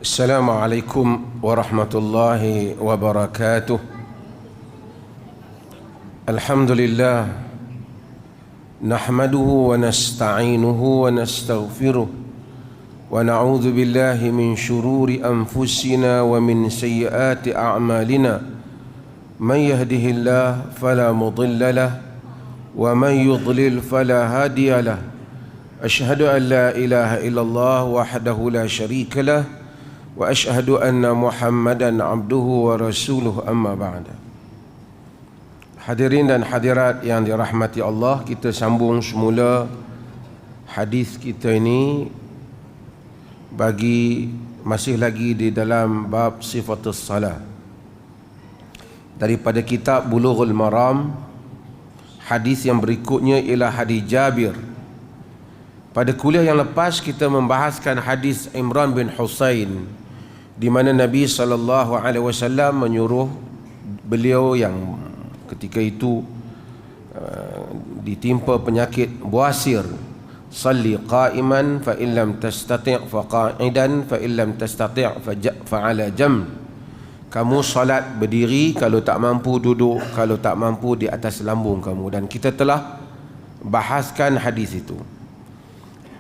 Assalamualaikum warahmatullahi wabarakatuh. Alhamdulillah, nahmaduhu wa nasta'inuhu wa nastaghfiruh wa na'udzu billahi min shururi anfusina wa min sayyiati a'malina. Man yahdihillahu fala mudilla lahu wa man yudlil fala hadiya lahu. Ashhadu an la ilaha illallah wahdahu la syarika lahu wa ashhadu anna Muhammadan abduhu wa rasuluh, amma ba'da. Hadirin dan hadirat yang dirahmati Allah, kita sambung semula hadis kita ini masih lagi di dalam bab sifatus salat daripada kitab Bulughul Maram. Hadis yang berikutnya ialah hadis Jabir. Pada kuliah yang lepas kita membahaskan hadis Imran bin Husain, di mana Nabi SAW menyuruh beliau yang ketika itu ditimpa penyakit buasir, salli qa'iman fa in lam tastati' fa qa'idan fa in lam tastati' fa 'ala jam. Kamu salat berdiri, kalau tak mampu duduk, kalau tak mampu di atas lambung kamu. Dan kita telah bahaskan hadis itu.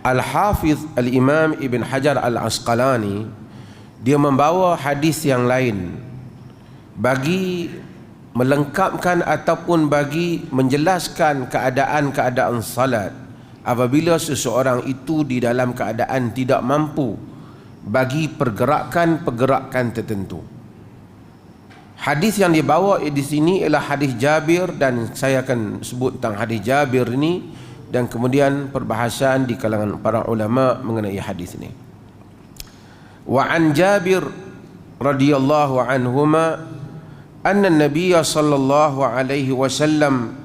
Al-Hafiz Al-Imam Ibn Hajar Al-Asqalani dia membawa hadis yang lain bagi melengkapkan ataupun bagi menjelaskan keadaan-keadaan salat apabila seseorang itu di dalam keadaan tidak mampu bagi pergerakan-pergerakan tertentu. Hadis yang dibawa di sini ialah hadis Jabir, dan saya akan sebut tentang hadis Jabir ini dan kemudian perbahasan di kalangan para ulama mengenai hadis ini. Wa an Jabir radhiyallahu anhuma anna an-nabiy sallallahu alaihi wasallam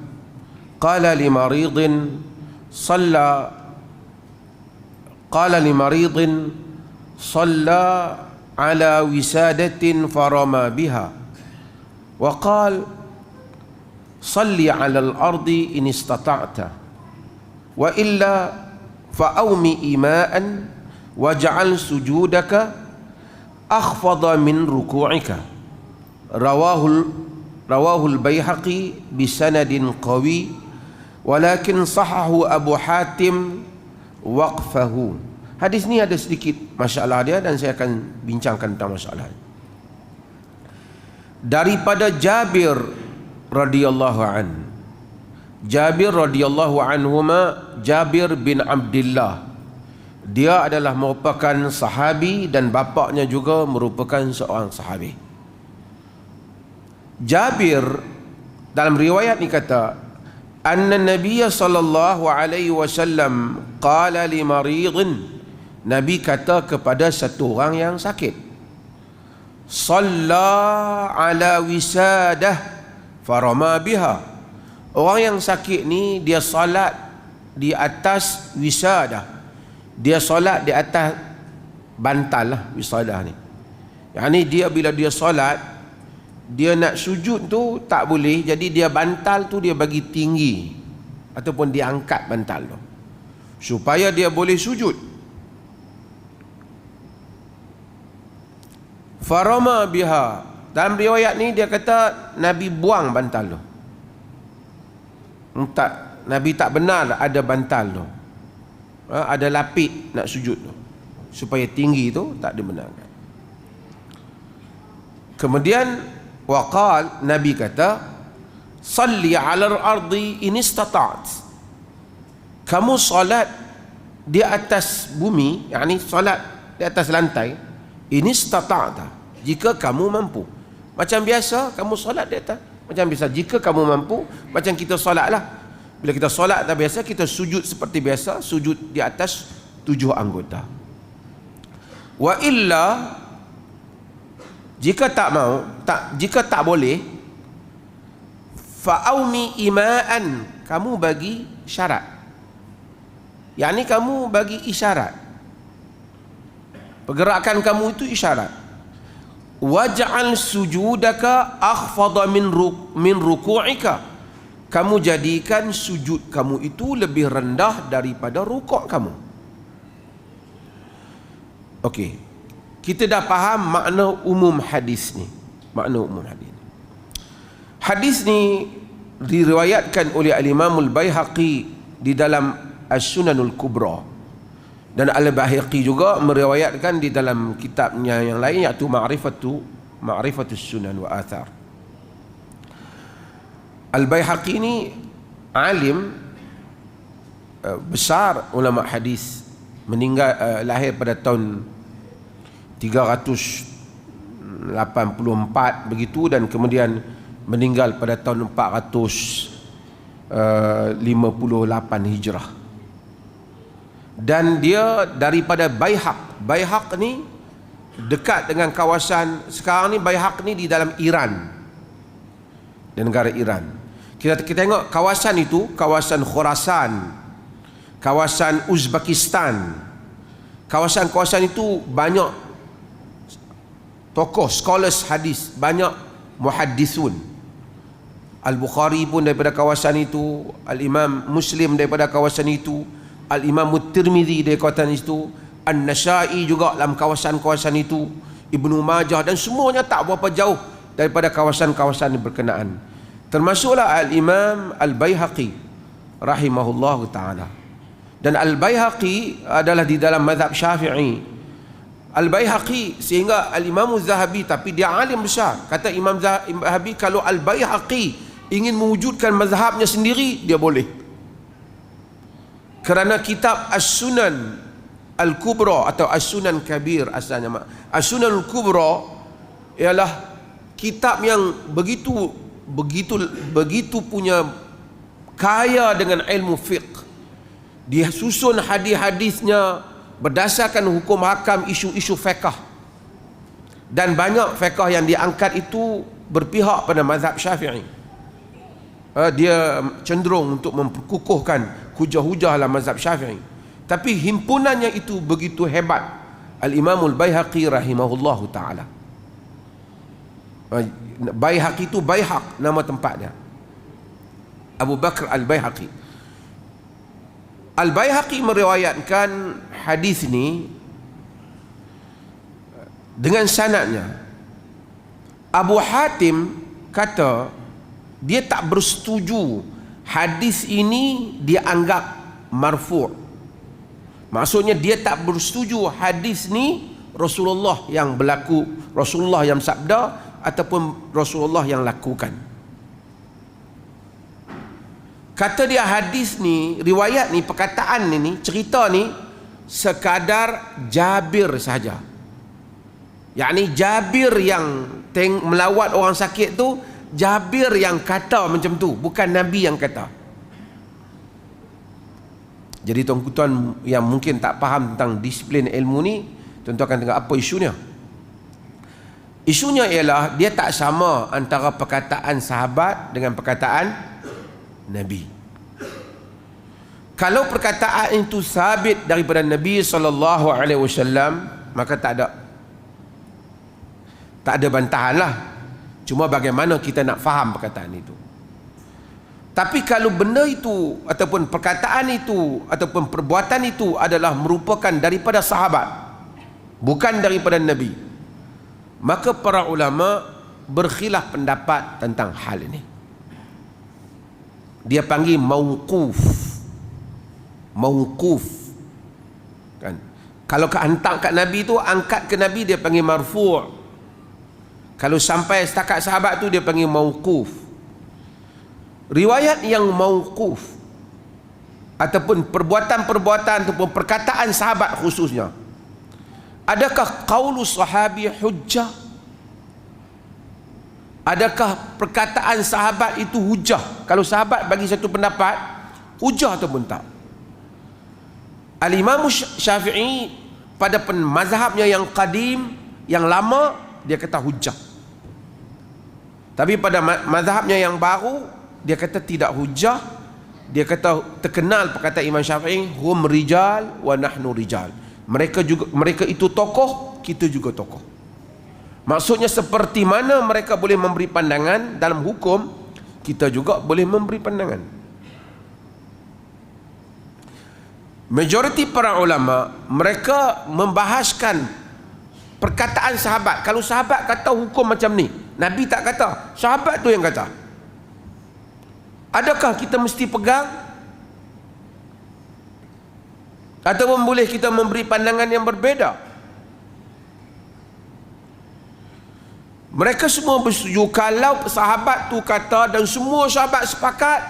qala li maridin salla ala wisadatin farama biha wa qala salli ala al-ardi in istata'ta wa illa fa'awmi ima'an waj'al sujudaka akhfada min ruku'ika. Rawahul Baihaqi bisanadin qawi walakin sahahu Abu Hatim waqfahu. Hadis ni ada sedikit masalah dia dan saya akan bincangkan tentang masalah daripada Jabir radhiyallahu an. Jabir radhiyallahu anhuma, Jabir bin Abdullah, dia adalah merupakan sahabi dan bapaknya juga merupakan seorang sahabi. Jabir dalam riwayat ni kata, anna Nabiy sallallahu alaihi wasallam qala li maridin, Nabi kata kepada satu orang yang sakit, salla ala wisadah farama biha. Orang yang sakit ni dia salat di atas wisadah, dia solat di atas bantal lah, wisadah ni. Yang ni dia bila dia solat, dia nak sujud tu tak boleh, jadi dia bantal tu dia bagi tinggi ataupun dia angkat bantal tu supaya dia boleh sujud. Farama biha, dalam riwayat ni dia kata Nabi buang bantal tu. Nabi tak benar ada bantal tu, ada lapik nak sujud tu supaya tinggi tu tak dibenarkan. Kemudian waqal, Nabi kata salli 'alal ardi in istata'at. Kamu solat di atas bumi, yakni solat di atas lantai, in istata'ta, jika kamu mampu. Macam biasa kamu solat di atas, macam biasa jika kamu mampu, macam kita solatlah. Bila kita solat tak biasa, kita sujud seperti biasa, sujud di atas 7 anggota. Wa illa, jika tak boleh, fa'aumi ima'an, kamu bagi syarat, yakni kamu bagi isyarat, pergerakan kamu itu isyarat. Waj'al sujudaka akhfada min ruku'ika, kamu jadikan sujud kamu itu lebih rendah daripada rukuk kamu. Okey, kita dah faham makna umum hadis ni. Makna umum hadis. Hadis ni diriwayatkan oleh Al-Imam Al-Baihaqi di dalam As-Sunanul Kubra, dan Al-Baihaqi juga meriwayatkan di dalam kitabnya yang lain, iaitu Ma'rifatus Sunan wa Athar. Al-Baihaqi ni alim besar ulama hadis, meninggal lahir pada tahun 384 begitu, dan kemudian meninggal pada tahun 458 Hijrah. Dan dia daripada Baihaq. Baihaq ni dekat dengan kawasan sekarang ni. Baihaq ni di dalam Iran, di negara Iran. Kita tengok kawasan itu, kawasan Khurasan, kawasan Uzbekistan, kawasan-kawasan itu banyak tokoh, scholars hadis, banyak muhaddisun. Al-Bukhari pun daripada kawasan itu, Al-Imam Muslim daripada kawasan itu, Al-Imam Tirmidzi dari kawasan itu, An-Nasa'i juga dalam kawasan-kawasan itu, Ibnu Majah, dan semuanya tak berapa jauh daripada kawasan-kawasan yang berkenaan. Termasuklah Al-Imam Al-Baihaqi rahimahullah ta'ala. Dan Al-Baihaqi adalah di dalam mazhab Syafi'i. Al-Baihaqi, sehingga Al-Imam Az-Zahabi, tapi dia alim besar, kata Imam Zahabi, kalau Al-Baihaqi ingin mewujudkan mazhabnya sendiri, dia boleh. Kerana kitab As-Sunan Al-Kubra atau As-Sunan Kabir asalnya. As-Sunan Al-Kubra ialah kitab yang begitu punya kaya dengan ilmu fiqh. Dia susun hadis-hadisnya berdasarkan hukum hakam, isu-isu fiqh. Dan banyak fiqh yang diangkat itu berpihak pada mazhab Syafi'i. Dia cenderung untuk memperkukuhkan hujah-hujah dalam mazhab Syafi'i. Tapi himpunannya itu begitu hebat. Al-Imamul Baihaqi rahimahullahu ta'ala. Baihaqi itu Baihaq, nama tempatnya. Abu Bakr Al-Baihaqi. Al-Baihaqi meriwayatkan hadis ni dengan sanadnya. Abu Hatim kata dia tak bersetuju hadis ini dianggap marfu'. Maksudnya dia tak bersetuju hadis ni Rasulullah yang berlaku, Rasulullah yang sabda ataupun Rasulullah yang lakukan. Kata dia hadis ni, riwayat ni, perkataan ni, cerita ni sekadar Jabir sahaja. Yakni Jabir yang melawat orang sakit tu, Jabir yang kata macam tu, bukan Nabi yang kata. Jadi tuan-tuan yang mungkin tak faham tentang disiplin ilmu ni, tuan-tuan akan tengok apa isunya. Isunya ialah dia tak sama antara perkataan sahabat dengan perkataan Nabi. Kalau perkataan itu sabit daripada Nabi SAW, maka tak ada bantahan lah. Cuma bagaimana kita nak faham perkataan itu. Tapi kalau benda itu ataupun perkataan itu ataupun perbuatan itu adalah merupakan daripada sahabat, bukan daripada Nabi, maka para ulama berkhilaf pendapat tentang hal ini. Dia panggil mauquf. Mauquf. Kan? Kalau kehantar kat Nabi tu, angkat ke Nabi, dia panggil marfu'. Kalau sampai setakat sahabat tu, dia panggil mauquf. Riwayat yang mauquf ataupun perbuatan-perbuatan ataupun perkataan sahabat khususnya, adakah qaulu sahabi hujjah? Adakah perkataan sahabat itu hujjah? Kalau sahabat bagi satu pendapat, hujjah ataupun tak? Al-Imam Syafi'i pada mazhabnya yang qadim, yang lama, dia kata hujjah. Tapi pada mazhabnya yang baru, dia kata tidak hujjah. Dia kata terkenal perkataan Imam Syafi'i, hum rijal wa nahnu rijal. Mereka itu tokoh, kita juga tokoh. Maksudnya seperti mana mereka boleh memberi pandangan dalam hukum, kita juga boleh memberi pandangan. Majoriti para ulama, mereka membahaskan perkataan sahabat. Kalau sahabat kata hukum macam ni, Nabi tak kata, sahabat tu yang kata. Adakah kita mesti pegang? Ataupun boleh kita memberi pandangan yang berbeda? Mereka semua bersetuju kalau sahabat tu kata dan semua sahabat sepakat,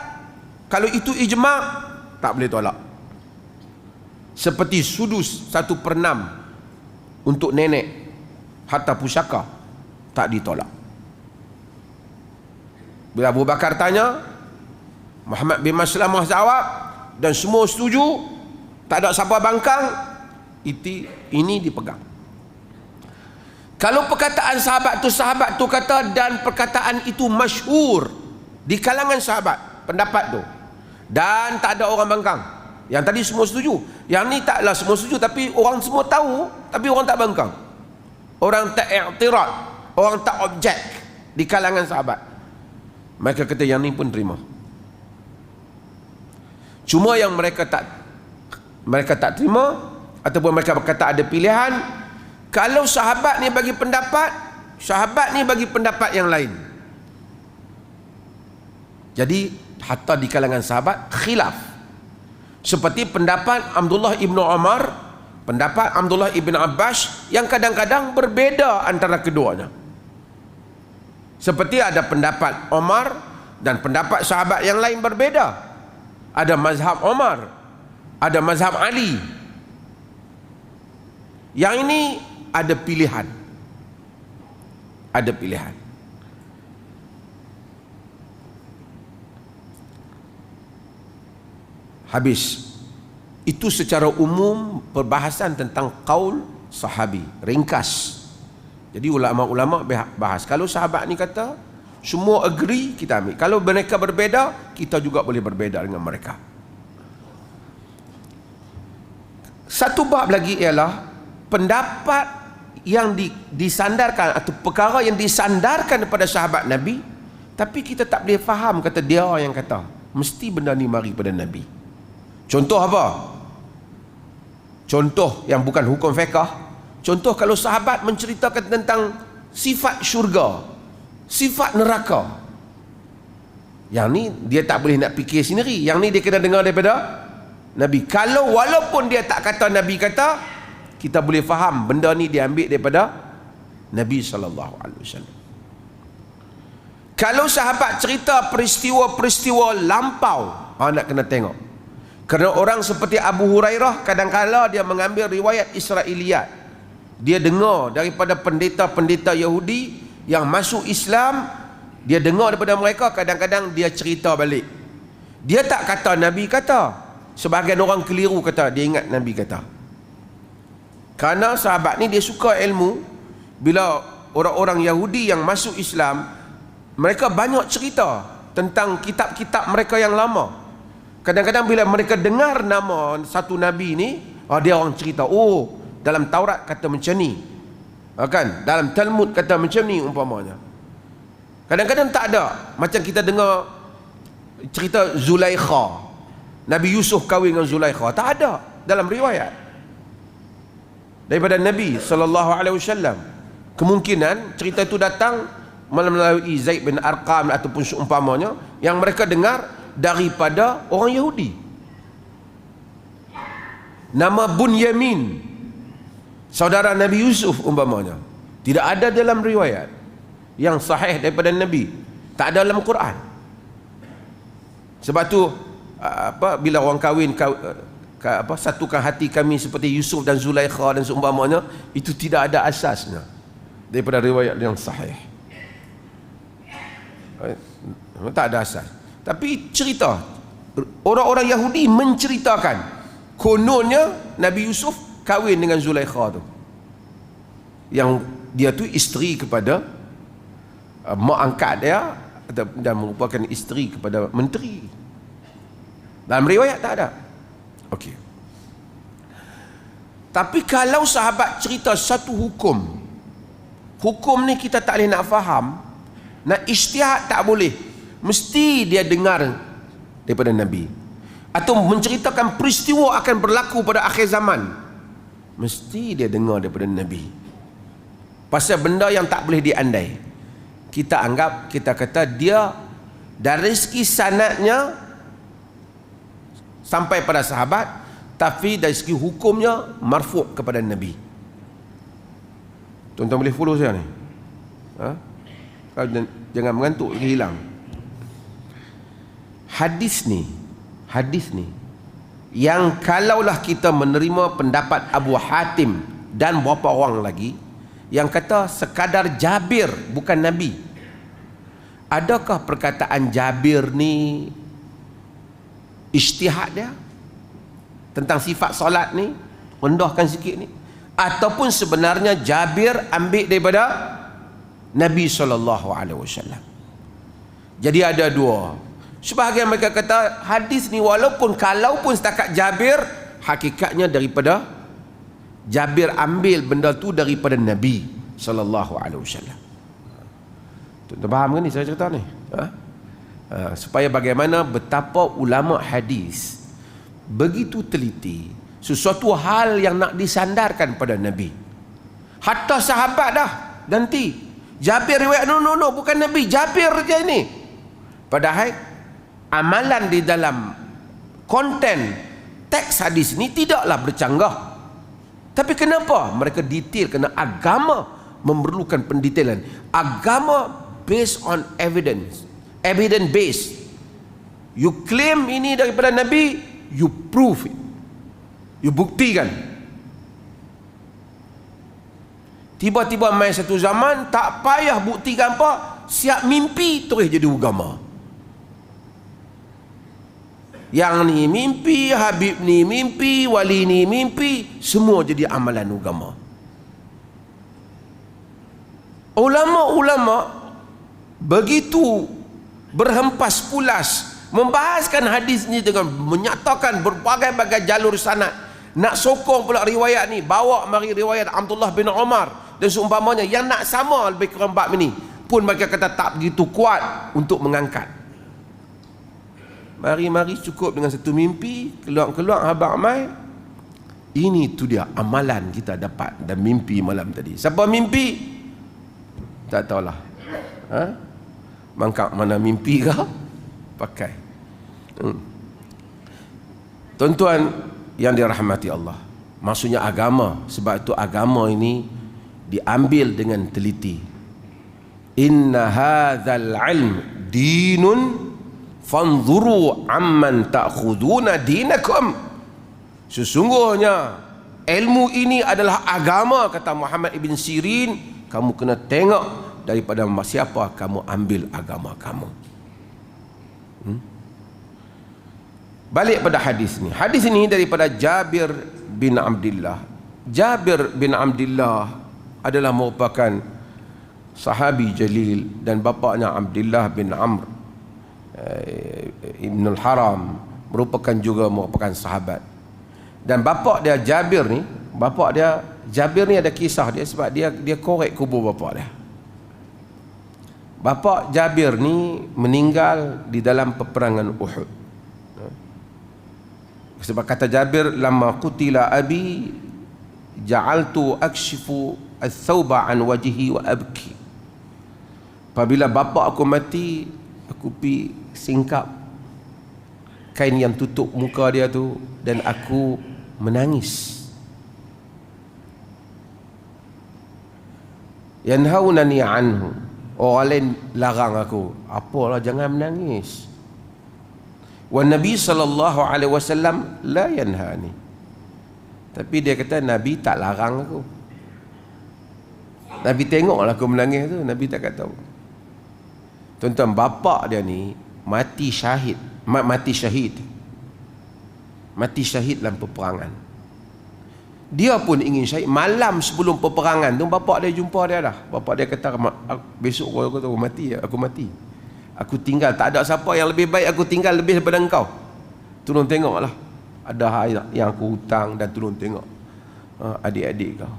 kalau itu ijma', tak boleh tolak. Seperti sudus 1/6 untuk nenek harta pusaka, tak ditolak. Bila Abu Bakar tanya, Muhammad bin Maslamah jawab dan semua setuju, tak ada siapa bangkang, ini dipegang. Kalau perkataan sahabat tu kata dan perkataan itu masyhur di kalangan sahabat, pendapat tu, dan tak ada orang bangkang. Yang tadi semua setuju, yang ni taklah semua setuju, tapi orang semua tahu, tapi orang tak bangkang, orang tak i'tirad, orang tak objek di kalangan sahabat. Mereka kata yang ni pun terima. Cuma yang mereka tak terima, ataupun mereka berkata ada pilihan. Kalau sahabat ni bagi pendapat, sahabat ni bagi pendapat yang lain. Jadi hatta di kalangan sahabat khilaf. Seperti pendapat Abdullah ibn Umar, pendapat Abdullah ibn Abbas, yang kadang-kadang berbeza antara keduanya. Seperti ada pendapat Umar dan pendapat sahabat yang lain berbeza. Ada mazhab Umar, ada mazhab Ali. Yang ini ada pilihan. Ada pilihan. Habis. Itu secara umum perbahasan tentang qaul sahabi, ringkas. Jadi ulama-ulama bahas. Kalau sahabat ni kata, semua agree, kita ambil. Kalau mereka berbeza, kita juga boleh berbeza dengan mereka. Satu bab lagi ialah pendapat yang disandarkan atau perkara yang disandarkan kepada sahabat Nabi, tapi kita tak boleh faham kata dia yang kata. Mesti benda ni mari pada Nabi. Contoh apa? Contoh yang bukan hukum fiqh. Contoh kalau sahabat menceritakan tentang sifat syurga, sifat neraka. Yang ni dia tak boleh nak fikir sendiri. Yang ni dia kena dengar daripada Nabi. Kalau walaupun dia tak kata Nabi kata, kita boleh faham benda ni diambil daripada Nabi SAW. Kalau sahabat cerita peristiwa-peristiwa lampau, nak kena tengok. Kerana orang seperti Abu Hurairah, kadang-kadang dia mengambil riwayat Israiliyat. Dia dengar daripada pendeta-pendeta Yahudi yang masuk Islam, dia dengar daripada mereka, kadang-kadang dia cerita balik. Dia tak kata Nabi kata. Sebahagian orang keliru kata dia ingat Nabi kata. Kerana sahabat ni dia suka ilmu. Bila orang-orang Yahudi yang masuk Islam, mereka banyak cerita tentang kitab-kitab mereka yang lama. Kadang-kadang bila mereka dengar nama satu Nabi ni, dia orang cerita, oh dalam Taurat kata macam ni, kan? Dalam Talmud kata macam ni umpamanya. Kadang-kadang tak ada. Macam kita dengar cerita Zulaikha, Nabi Yusuf kahwin dengan Zulaikha, tak ada dalam riwayat daripada Nabi SAW. Kemungkinan cerita itu datang melalui Zaid bin Arqam ataupun seumpamanya, yang mereka dengar daripada orang Yahudi. Nama Bunyamin, saudara Nabi Yusuf umpamanya, tidak ada dalam riwayat yang sahih daripada Nabi, tak ada dalam Quran. Sebab tu bila orang kahwin, satukan hati kami seperti Yusuf dan Zulaikha dan seumpamanya, itu tidak ada asasnya daripada riwayat yang sahih. Tak ada asas. Tapi cerita orang-orang Yahudi menceritakan kononnya Nabi Yusuf kahwin dengan Zulaikha tu, yang dia tu isteri kepada mak angkat dia dan merupakan isteri kepada menteri. Dalam riwayat tak ada. Okey. Tapi kalau sahabat cerita satu hukum, hukum ni kita tak boleh nak faham, nak ijtihad tak boleh, mesti dia dengar daripada Nabi. Atau menceritakan peristiwa akan berlaku pada akhir zaman, mesti dia dengar daripada Nabi. pasal benda yang tak boleh diandai. Kita anggap, kita kata dia dari segi sanadnya sampai pada sahabat, tapi dari segi hukumnya marfu' kepada Nabi. Tuan-tuan boleh follow saya ni? Jangan mengantuk, hilang. Hadis ni yang kalaulah kita menerima pendapat Abu Hatim dan beberapa orang lagi yang kata sekadar Jabir bukan Nabi, adakah perkataan Jabir ni ijtihad dia tentang sifat solat ni, rendahkan sikit ni, ataupun sebenarnya Jabir ambil daripada Nabi SAW? Jadi ada dua. Sebahagian mereka kata hadis ni kalaupun setakat Jabir, hakikatnya daripada Jabir ambil benda tu daripada Nabi SAW. Tuan-tuan faham ke ni saya cerita ni? Supaya bagaimana betapa ulama hadis begitu teliti sesuatu hal yang nak disandarkan pada Nabi. Hatta sahabat dah ganti. Jabir riwayat no bukan Nabi, Jabir je ini. Padahal amalan di dalam konten teks hadis ni tidaklah bercanggah. Tapi kenapa mereka detail? Kerana agama memerlukan pendetailan. Agama based on evidence based. You claim ini daripada Nabi, you prove it, you buktikan. Tiba-tiba main satu zaman tak payah buktikan apa, siap mimpi terus jadi agama. Yang ni mimpi, Habib ni mimpi, wali ni mimpi, semua jadi amalan agama. Ulama-ulama begitu berhempas pulas membahaskan hadis ni dengan menyatakan berbagai-bagai jalur sanad, nak sokong pula riwayat ni, bawa mari riwayat Abdullah bin Umar dan seumpamanya yang nak sama lebih kurang bab ni, pun mereka kata tak begitu kuat untuk mengangkat. Mari-mari cukup dengan satu mimpi, keluar habaq mai. Ini tu dia amalan kita dapat dan mimpi malam tadi. Siapa mimpi? Tak tahulah. Mangkak mana mimpi kah? Pakai. Tuan-tuan yang dirahmati Allah, maksudnya agama. Sebab itu agama ini diambil dengan teliti. Inna hadzal ilm dinun fanzuru amman ta'khuduna dinakum. Sesungguhnya ilmu ini adalah agama, kata Muhammad ibn Sirin. Kamu kena tengok daripada siapa kamu ambil agama kamu. Balik pada hadis ni. Hadis ini daripada Jabir bin Abdullah. Jabir bin Abdullah adalah merupakan sahabi jalil dan bapaknya Abdullah bin Amr Ibnul Haram merupakan sahabat. Dan bapak dia Jabir ni, Jabir ni ada kisah dia sebab dia korek kubur bapak dia. Bapak Jabir ni meninggal di dalam peperangan Uhud. Sebab kata Jabir, lama qutila abi ja'altu akshifu al-thawba an wajhi wa abki. Apabila bapak aku mati, aku pi singkap kain yang tutup muka dia tu dan aku menangis. Yanhaunani anhu, orang lain larang aku, apalah jangan menangis. Wa Nabi SAW la yanhani, tapi dia kata Nabi tak larang aku. Nabi tengoklah aku menangis tu, Nabi tak kata. Tuan-tuan, bapak dia ni mati syahid dalam peperangan. Dia pun ingin syahid. Malam sebelum peperangan tu bapak dia jumpa dia dah. Bapak dia kata, besok aku mati. Aku tinggal, tak ada siapa yang lebih baik, aku tinggal lebih daripada engkau. Tolong tengoklah, ada hal yang aku hutang, dan tolong tengok adik-adik kau.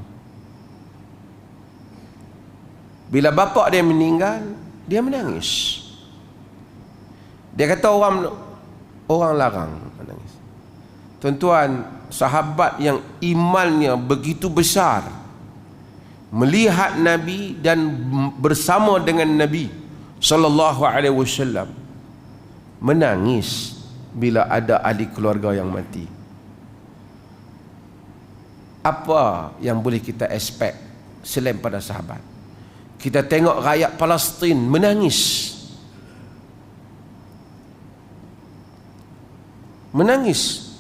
Bila bapak dia meninggal, dia menangis. Dia kata orang larang menangis. Tuan-tuan, sahabat yang imannya begitu besar, melihat Nabi dan bersama dengan Nabi sallallahu alaihi wasallam, menangis bila ada ahli keluarga yang mati. Apa yang boleh kita expect selain pada sahabat? Kita tengok rakyat Palestin menangis. Menangis.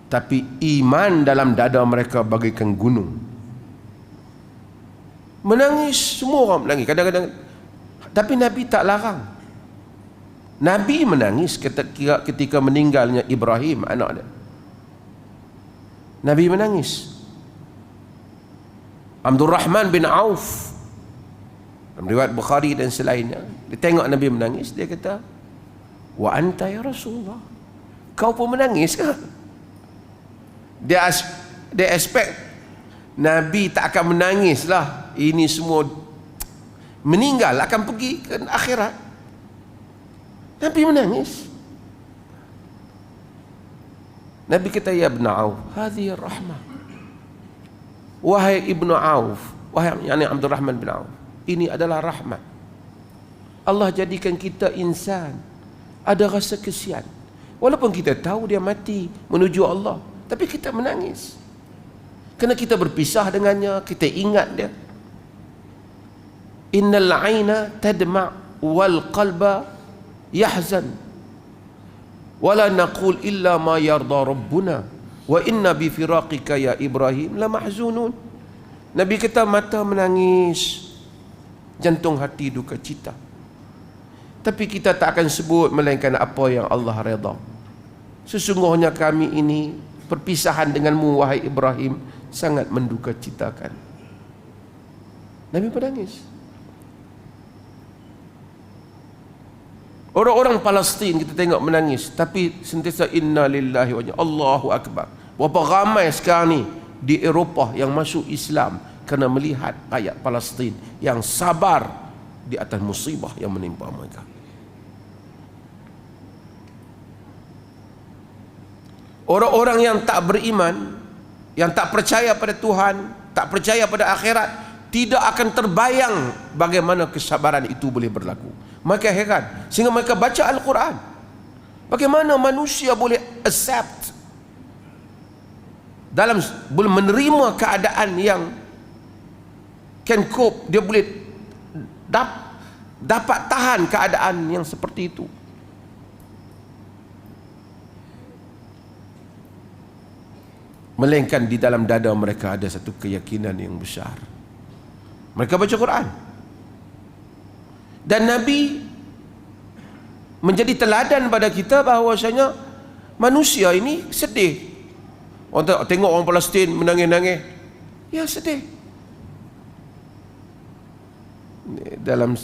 Tapi iman dalam dada mereka bagaikan gunung. Menangis, semua orang menangis. Kadang-kadang, tapi Nabi tak larang. Nabi menangis ketika meninggalnya Ibrahim, anak dia. Nabi menangis. Abdul Rahman bin Auf, dalam riwayat Bukhari dan selainnya, dia tengok Nabi menangis, dia kata, wa anta ya Rasulullah, kau pun menangis ke? Dia expect Nabi tak akan menangis lah, ini semua meninggal, akan pergi ke akhirat. Nabi menangis. Nabi kata, ya Ibn Auf, hadhihi rahmah. Wahai Ibnu Auf, wahai yani Abdul Rahman bin Auf, ini adalah rahmat. Allah jadikan kita insan, ada rasa kesian. Walaupun kita tahu dia mati menuju Allah, tapi kita menangis. Kerana kita berpisah dengannya, kita ingat dia. Innal aina tadma' wal qalba yahzan wala naqul illa ma yarda rabbuna wa inna bi firaqika ya Ibrahim la mahzunun. Nabi kata mata menangis, jantung hati duka cita, tapi kita tak akan sebut melainkan apa yang Allah redha. Sesungguhnya kami ini perpisahan denganmu wahai Ibrahim sangat menduka citakan. Nabi menangis. Orang-orang Palestin kita tengok menangis, tapi sentiasa inna lillahi wa inna Allahu akbar. Berapa ramai sekarang ni di Eropah yang masuk Islam kerana melihat rakyat Palestin yang sabar di atas musibah yang menimpa mereka. Orang-orang yang tak beriman, yang tak percaya pada Tuhan, tak percaya pada akhirat, tidak akan terbayang bagaimana kesabaran itu boleh berlaku. Mereka heran sehingga mereka baca Al-Quran. Bagaimana manusia boleh accept, dalam boleh menerima keadaan yang can cope, dia boleh dapat tahan keadaan yang seperti itu. Melainkan di dalam dada mereka ada satu keyakinan yang besar. Mereka baca Quran. Dan Nabi menjadi teladan pada kita bahawasanya manusia ini sedih. Orang tengok orang Palestin menangis-nangis, ya sedih. Dalam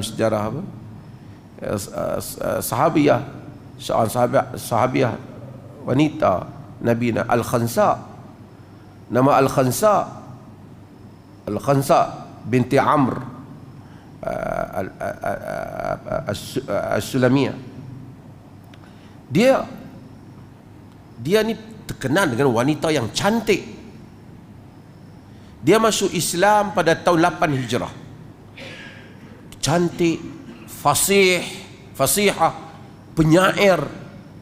sejarah apa? Sahabiah, seorang sahabiah wanita Nabi Al-Khansa. Nama Al-Khansa binti Amr As-Sulamiyah. Dia ni terkenal dengan wanita yang cantik. Dia masuk Islam pada tahun 8 Hijrah. Cantik, fasihah, penyair,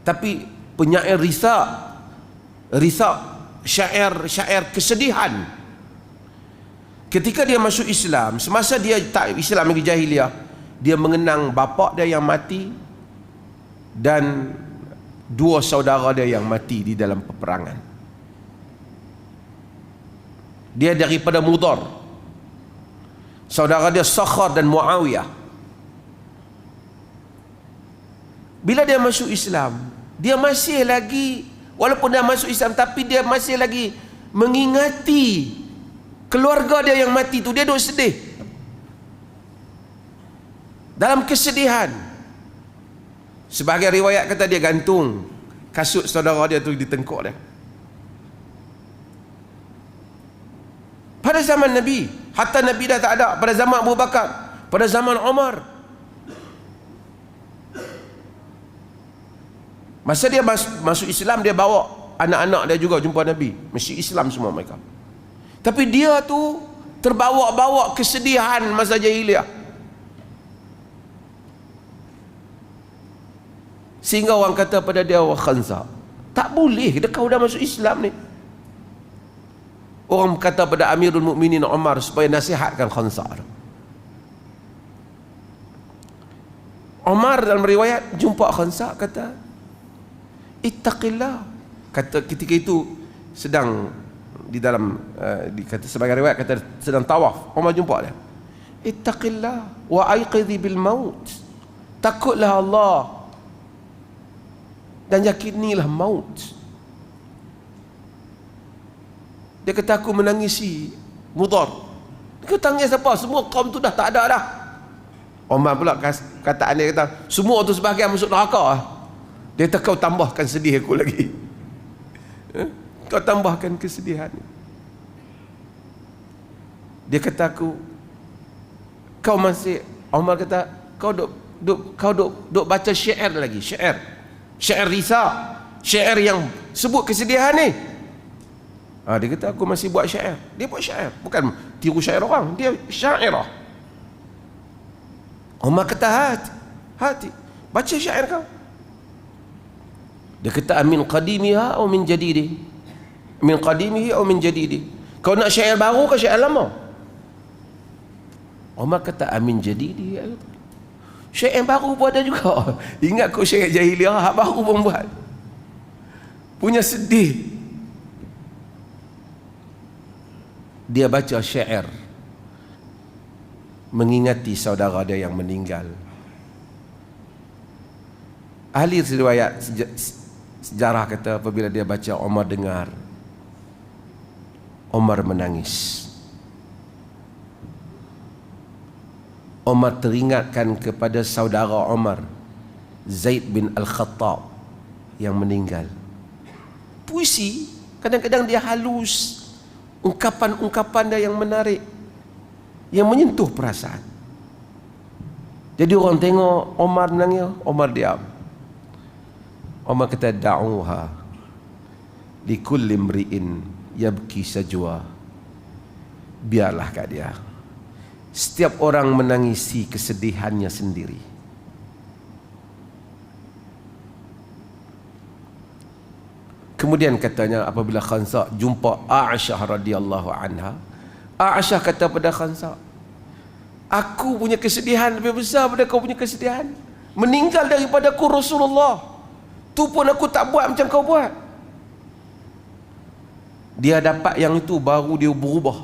tapi penyair risa syair kesedihan. Ketika dia masuk Islam, semasa dia tak Islam lagi jahiliah, dia mengenang bapa dia yang mati dan dua saudara dia yang mati di dalam peperangan. Dia daripada Mudar. Saudara dia Sakhar dan Muawiyah. Bila dia masuk Islam, dia masih lagi, walaupun dia masuk Islam, tapi dia masih lagi mengingati keluarga dia yang mati tu. Dia duduk sedih, dalam kesedihan. Sebagai riwayat kata dia gantung kasut saudara dia tu di tengkuk dia. Pada zaman Nabi, hatta Nabi dah tak ada. Pada zaman Abu Bakar, pada zaman Umar, masa dia masuk Islam, dia bawa anak-anak dia juga jumpa Nabi. Mesti Islam semua mereka. Tapi dia tu terbawa-bawa kesedihan masa jahiliah, sehingga orang kata pada dia, wah Khansa, tak boleh kau dah masuk Islam ni. Orang kata pada Amirul Mukminin Umar supaya nasihatkan Khansa. Umar dalam riwayat jumpa Khansa, kata ittaqillah. Kata ketika itu sedang di dalam kata sebagai riwayat kata sedang tawaf, Umar jumpa dia. Ittaqillah wa aiqidhi bil maut. Takutlah Allah dan yakinilah maut. Dia kata aku menangisi Mudhar. Dia kata tangis apa? Semua kaum tu dah tak ada dah. Umar pula kataan dia kata semua tu sebahagian masuk neraka. Dia kata kau tambahkan sedih aku lagi. Kau tambahkan kesedihan. Dia kata kau masih, Umar kata kau duk baca syair lagi, syair risa, syair yang sebut kesedihan ni. Dia kata aku masih buat syair. Dia buat syair, bukan tiru syair orang, dia syairah. Umar kata hati baca syair kau. Dia kata amin qadimiha atau min jadidi, min qadimihi atau min jadidi. Kau nak syair baru ke syair lama? Umar kata amin jadidi. Syair baru pun ada juga. Ingat kau syair jahiliah baru pun buat. Punya sedih. Dia baca syair mengingati saudara dia yang meninggal. Ahli riwayat sejarah kata apabila dia baca, Umar dengar, Umar menangis. Umar teringatkan kepada saudara Umar, Zaid bin Al-Khattab yang meninggal. Puisi kadang-kadang dia halus, ungkapan-ungkapan dia yang menarik, yang menyentuh perasaan. Jadi orang tengok Umar menangis, Umar diam. Umar kata da'uha likulli imri'in yabki sajwa. Biarlah kat dia, setiap orang menangisi kesedihannya sendiri. Kemudian katanya apabila Khansa jumpa Aisyah radhiyallahu anha, Aisyah kata pada Khansa, aku punya kesedihan lebih besar daripada kau punya kesedihan. Meninggal daripadaku Rasulullah, tu pun aku tak buat macam kau buat. Dia dapat yang itu baru dia berubah.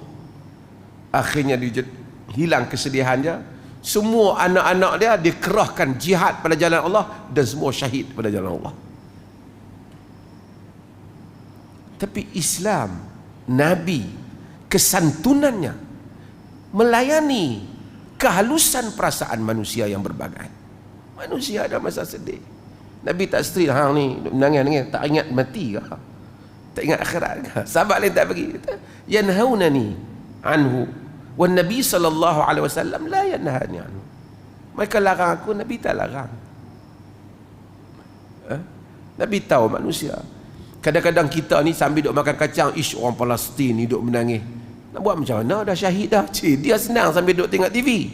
Akhirnya dia hilang kesedihannya. Semua anak-anak dia dikerahkan jihad pada jalan Allah dan semua syahid pada jalan Allah. Tapi Islam, Nabi, kesantunannya melayani kehalusan perasaan manusia yang berbagai. Manusia ada masa sedih. Nabi tak setril, hang ni menangis-nangis, tak ingat mati ke? Tak ingat akhirat ke? Sahabat lain tak bagi. Yanhaunani anhu wan Nabi sallallahu alaihi wasallam la yanhani anhu. Mereka larang aku, Nabi tak larang. Nabi tahu manusia. Kadang-kadang kita ni sambil duk makan kacang, orang Palestin ni duk menangis. Nak buat macam mana? Dah syahid dah. Dia senang sambil duk tengok TV.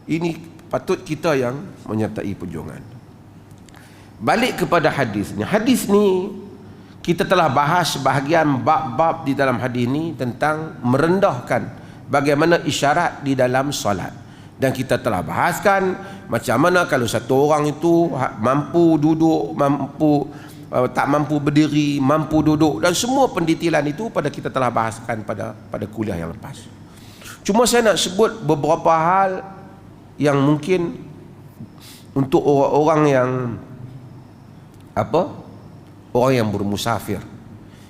Ini patut kita yang menyertai perjuangan. Balik kepada hadis ni. Hadis ni kita telah bahas sebahagian bab-bab di dalam hadis ni tentang merendahkan bagaimana isyarat di dalam solat. Dan kita telah bahaskan macam mana kalau satu orang itu mampu duduk, tak mampu berdiri, mampu duduk, dan semua pendetilan itu pada kita telah bahaskan pada kuliah yang lepas. Cuma saya nak sebut beberapa hal yang mungkin untuk orang-orang yang orang yang bermusafir.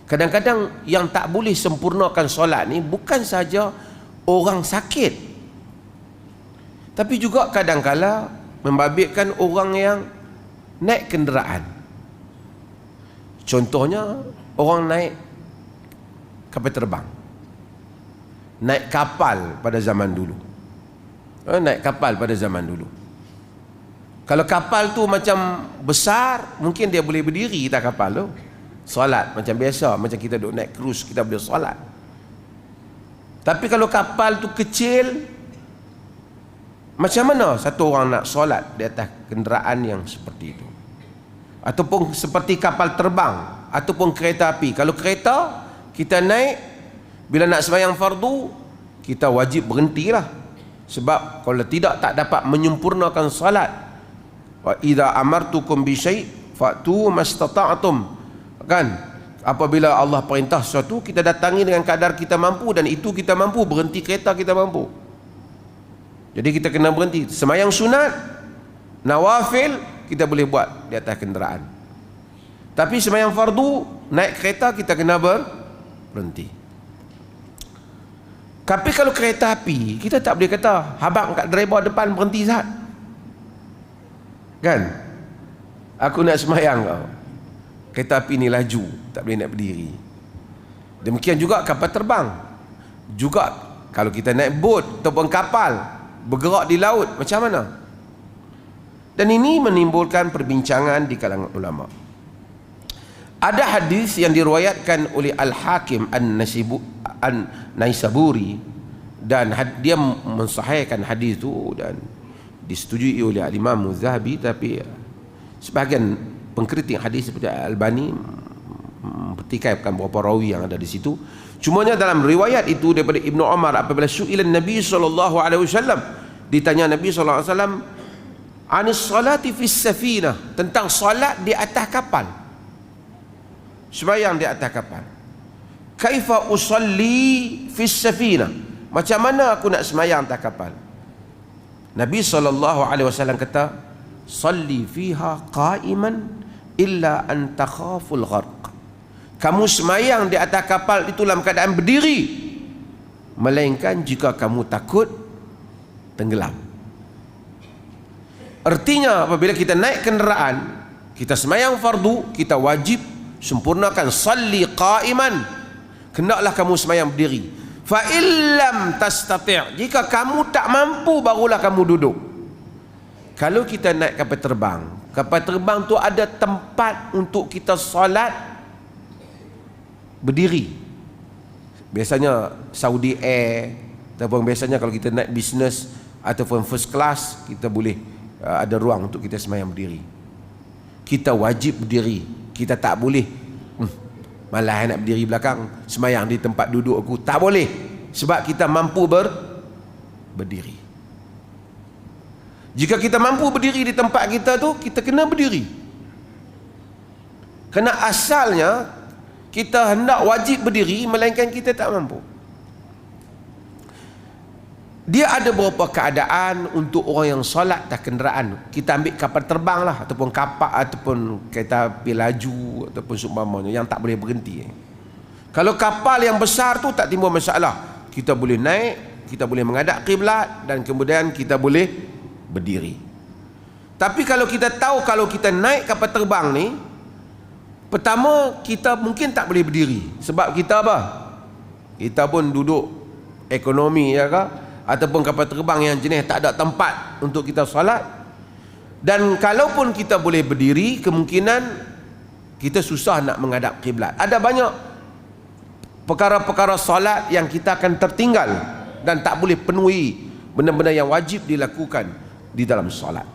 Kadang-kadang yang tak boleh sempurnakan solat ni bukan saja orang sakit, tapi juga kadang-kala membabitkan orang yang naik kenderaan. Contohnya orang naik kapal terbang, naik kapal pada zaman dulu. Naik kapal pada zaman dulu. Kalau kapal tu macam besar, mungkin dia boleh berdiri tak kapal tu. Solat macam biasa, macam kita duduk naik cruise, kita boleh solat. Tapi kalau kapal tu kecil, macam mana satu orang nak solat di atas kenderaan yang seperti itu? Ataupun seperti kapal terbang, ataupun kereta api. Kalau kereta, kita naik, bila nak sembahyang fardu, kita wajib berhentilah. Sebab kalau tidak, tak dapat menyempurnakan salat. Wa idza amartukum bi syai' fa'tu mastata'tum. Kan? Apabila Allah perintah sesuatu, kita datangi dengan kadar kita mampu, dan itu kita mampu. Berhenti kereta kita mampu. Jadi kita kena berhenti. Sembahyang sunat, nawafil kita boleh buat di atas kenderaan. Tapi sembahyang fardu, naik kereta kita kena berhenti. Tapi kalau kereta api, kita tak boleh kata habang kat driver depan berhenti Zat. Kan? Aku nak sembahyang kau. Kereta api ni laju, tak boleh nak berdiri. Demikian juga kapal terbang. Juga kalau kita naik bot ataupun kapal bergerak di laut, macam mana? Dan ini menimbulkan perbincangan di kalangan ulama. Ada hadis yang diriwayatkan oleh Al-Hakim An-Naisaburi, dan dia mensahihkan hadis itu dan disetujui oleh Imam Az-Zahabi, tapi sebahagian pengkritik hadis seperti Al-Albani mempertikaikan beberapa rawi yang ada di situ. Cumanya dalam riwayat itu daripada Ibnu Umar, apabila su'ilan Nabi SAW, ditanya Nabi SAW anis salati fis safinah, tentang salat di atas kapal, sembahyang di atas kapal. Kaifa usalli fis safinah, macam mana aku nak sembahyang atas kapal? Nabi SAW kata, salli fiha qa'iman illa an takhaful gharq. Kamu sembahyang di atas kapal itu dalam keadaan berdiri, melainkan jika kamu takut tenggelam. Artinya apabila kita naik kenderaan, kita sembahyang fardu, kita wajib sempurnakan salli qa'iman. Hendaklah kamu sembahyang berdiri. Fa illam tastati', jika kamu tak mampu, barulah kamu duduk. Kalau kita naik kapal terbang tu ada tempat untuk kita solat berdiri. Biasanya Saudi Air, ataupun biasanya kalau kita naik business ataupun first class, kita boleh ada ruang untuk kita sembahyang berdiri. Kita wajib berdiri. Kita tak boleh malah nak berdiri belakang, sembahyang di tempat duduk aku, tak boleh. Sebab kita mampu berdiri. Jika kita mampu berdiri di tempat kita tu, kita kena berdiri. Kerana asalnya kita hendak wajib berdiri, melainkan kita tak mampu. Dia ada beberapa keadaan untuk orang yang solat atas kenderaan. Kita ambil kapal terbang lah, ataupun kapal, ataupun kereta api laju, ataupun seumpamanya yang tak boleh berhenti. Kalau kapal yang besar tu tak timbul masalah. Kita boleh naik, kita boleh menghadap kiblat, dan kemudian kita boleh berdiri. Tapi kalau kita tahu, kalau kita naik kapal terbang ni, pertama kita mungkin tak boleh berdiri. Sebab kita apa? Kita pun duduk ekonomi, ya kan? Ataupun kapal terbang yang jenis tak ada tempat untuk kita salat. Dan kalaupun kita boleh berdiri, kemungkinan kita susah nak menghadap kiblat. Ada banyak perkara-perkara salat yang kita akan tertinggal dan tak boleh penuhi benda-benda yang wajib dilakukan di dalam salat.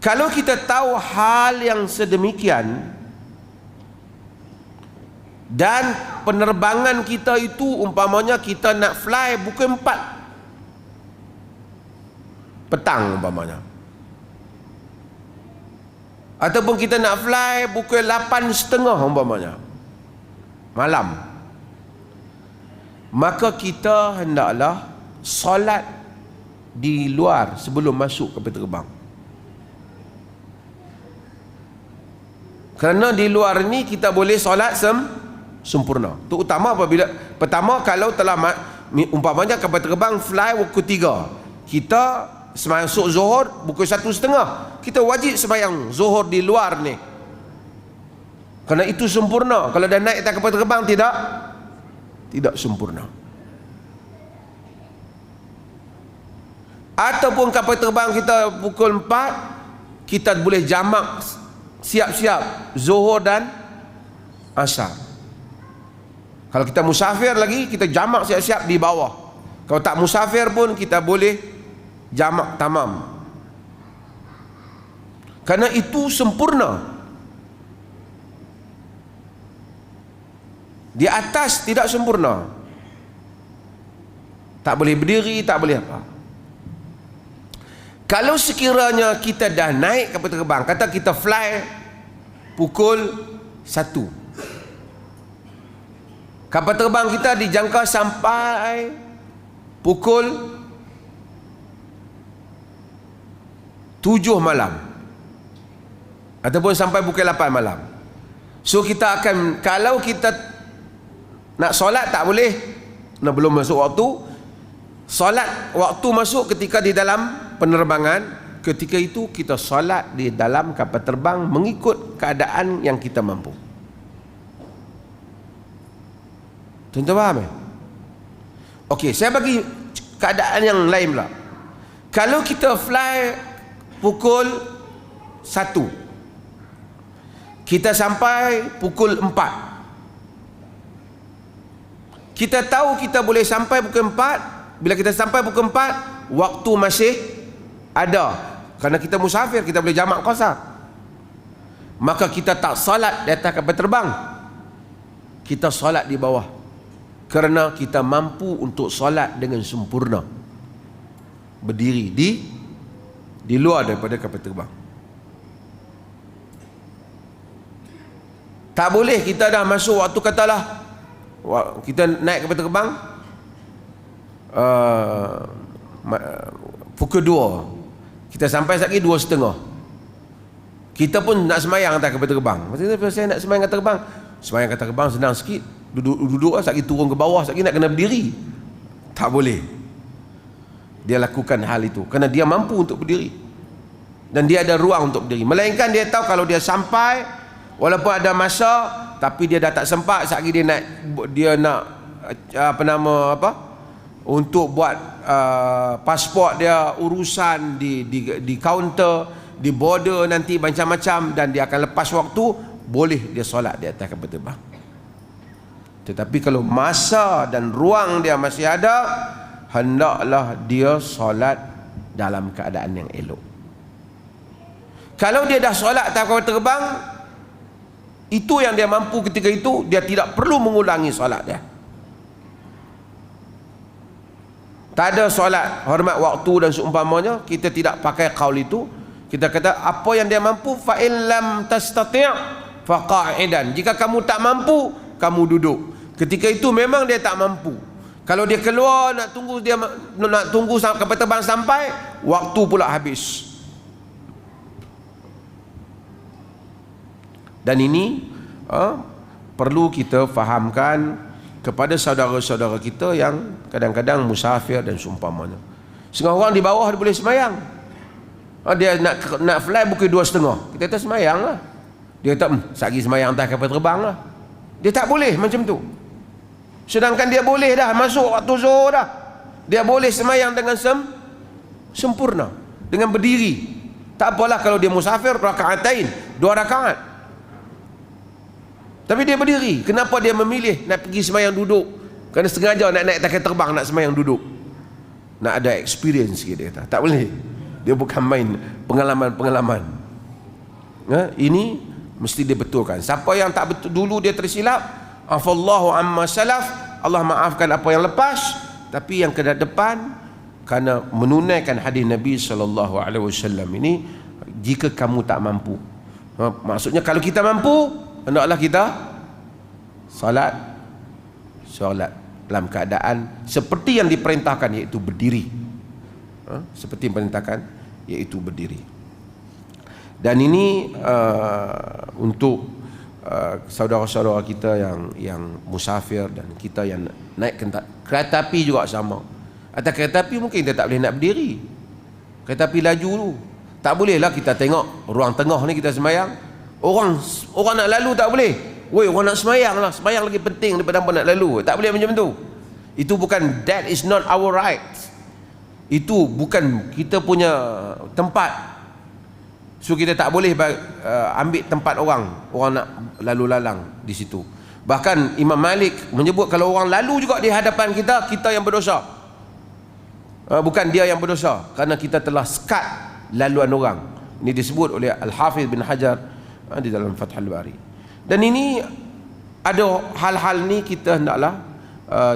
Kalau kita tahu hal yang sedemikian, dan penerbangan kita itu umpamanya kita nak fly pukul 4 petang umpamanya, ataupun kita nak fly pukul 8.30 umpamanya malam, maka kita hendaklah solat di luar sebelum masuk kapal terbang. Kerana di luar ni kita boleh solat sempurna. Terutama apabila pertama, kalau telah umpamanya kapal terbang fly pukul 3, kita masuk zuhur pukul 1.30, kita wajib sembahyang zuhur di luar ni, kerana itu sempurna. Kalau dah naik atas kapal terbang, tidak sempurna. Ataupun kapal terbang kita pukul 4, kita boleh jamak siap-siap Zuhur dan Asar. Kalau kita musafir lagi, kita jamak siap-siap di bawah. Kalau tak musafir pun kita boleh jamak tamam. Karena itu sempurna. Di atas tidak sempurna. Tak boleh berdiri, tak boleh apa. Kalau sekiranya kita dah naik kapal terbang, kata kita fly pukul 1, kapal terbang kita dijangka sampai pukul 7 malam ataupun sampai pukul 8 malam. So kita akan, kalau kita nak solat tak boleh, nak belum masuk waktu. Solat waktu masuk ketika di dalam penerbangan. Ketika itu kita solat di dalam kapal terbang mengikut keadaan yang kita mampu. Tuan-tuan faham ya? Okey, saya bagi keadaan yang lain pula. Kalau kita fly pukul 1, kita sampai pukul 4. Kita tahu kita boleh sampai pukul 4. Bila kita sampai pukul 4, waktu masih ada. Kerana kita musafir, kita boleh jamak qasar. Maka kita tak salat di atas kapal terbang, kita salat di bawah. Kerana kita mampu untuk salat dengan sempurna, berdiri di luar daripada kapal terbang. Tak boleh kita dah masuk waktu, katalah kita naik kapal terbang pukul 2, kita sampai lagi 2:30, kita pun nak semayang atas kapal terbang. Maksudnya saya nak semayang atas terbang, semayang atas terbang senang sikit, duduk lagi turun ke bawah lagi nak kena berdiri. Tak boleh dia lakukan hal itu, kerana dia mampu untuk berdiri dan dia ada ruang untuk berdiri. Melainkan dia tahu kalau dia sampai, walaupun ada masa, tapi dia dah tak sempat, sekali dia nak untuk buat pasport dia, urusan di kaunter, di border nanti macam-macam, dan dia akan lepas waktu, boleh dia solat di atas kapal terbang. Tetapi kalau masa dan ruang dia masih ada, hendaklah dia solat dalam keadaan yang elok. Kalau dia dah solat atas kapal terbang, itu yang dia mampu ketika itu, dia tidak perlu mengulangi solat dia. Tak ada solat hormat waktu dan seumpamanya. Kita tidak pakai qaul itu. Kita kata apa yang dia mampu, fa in lam tastati' fa qa'idan. Jika kamu tak mampu, kamu duduk. Ketika itu memang dia tak mampu. Kalau dia keluar nak tunggu kapal terbang sampai, waktu pula habis. Dan ini perlu kita fahamkan kepada saudara-saudara kita yang kadang-kadang musafir dan seumpamanya. Setengah orang di bawah dia boleh semayang. Dia nak fly pukul 2:30, kita kata semayang lah. Dia kata sagi semayang atas kapal terbang lah. Dia tak boleh macam tu. Sedangkan dia boleh dah masuk waktu zuhur dah. Dia boleh semayang dengan sempurna, dengan berdiri. Tak apalah kalau dia musafir, raka'atain, 2 rakaat. Tapi dia berdiri. Kenapa dia memilih nak pergi semayang duduk? Kerana sengaja nak naik kapal terbang, nak semayang duduk, nak ada experience sikit. Dia kata tak boleh. Dia bukan main pengalaman-pengalaman. Ini mesti dibetulkan. Siapa yang tak betul dulu, dia tersilap, afallahu amma salaf, Allah maafkan apa yang lepas. Tapi yang ke depan, kerana menunaikan hadis Nabi SAW ini, jika kamu tak mampu, maksudnya kalau kita mampu, hendaklah kita solat dalam keadaan seperti yang diperintahkan, iaitu berdiri. Seperti yang diperintahkan, iaitu berdiri. Dan ini untuk saudara-saudara kita yang musafir dan kita yang naik kereta api juga sama. Atas kereta api mungkin kita tak boleh nak berdiri. Kereta api laju tu, tak bolehlah kita tengok ruang tengah ni kita semayang. Orang nak lalu tak boleh. Woi, orang nak semayang lah. Semayang lagi penting daripada apa nak lalu. Tak boleh macam tu. Itu bukan, that is not our right. Itu bukan kita punya tempat. So kita tak boleh ambil tempat orang nak lalu lalang di situ. Bahkan Imam Malik menyebut kalau orang lalu juga di hadapan kita, kita yang berdosa. Bukan dia yang berdosa, kerana kita telah sekat laluan orang. Ini disebut oleh Al-Hafiz bin Hajar di dalam Fathul Bari. Dan ini ada hal-hal ni kita hendaklah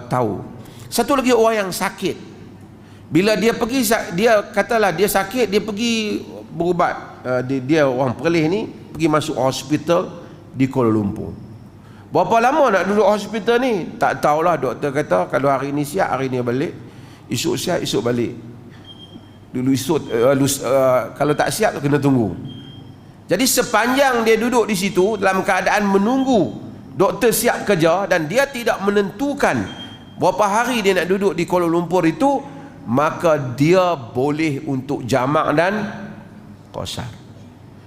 tahu. Satu lagi, orang yang sakit, bila dia pergi, dia katalah dia sakit, dia pergi berubat, dia orang Perlis ni pergi masuk hospital di Kuala Lumpur. Berapa lama nak duduk hospital ni? Tak tahulah. Doktor kata kalau hari ni siap, hari ni balik, esok siap, esok balik. Dulu esok kalau tak siap kena tunggu. Jadi sepanjang dia duduk di situ dalam keadaan menunggu doktor siap kerja, dan dia tidak menentukan berapa hari dia nak duduk di Kuala Lumpur itu, maka dia boleh untuk jamak dan qasar.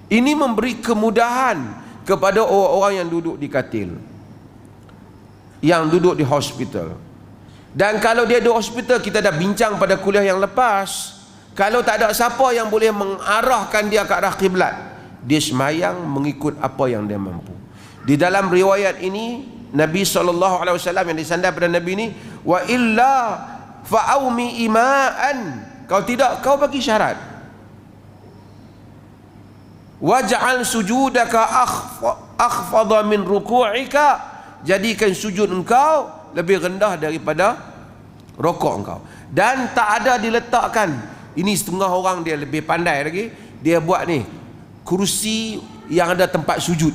Ini memberi kemudahan kepada orang-orang yang duduk di katil, yang duduk di hospital. Dan kalau dia di hospital, kita dah bincang pada kuliah yang lepas, kalau tak ada siapa yang boleh mengarahkan dia ke arah kiblat, dia semayang mengikut apa yang dia mampu. Di dalam riwayat ini, Nabi SAW yang disandar pada Nabi ini, wa illa fa'aumi ima'an, kalau tidak, kau bagi syarat, waj'al sujudaka akhfadha min ruku'ika, jadikan sujud engkau lebih rendah daripada rokok engkau. Dan tak ada diletakkan, ini setengah orang dia lebih pandai lagi, dia buat ni kerusi yang ada tempat sujud.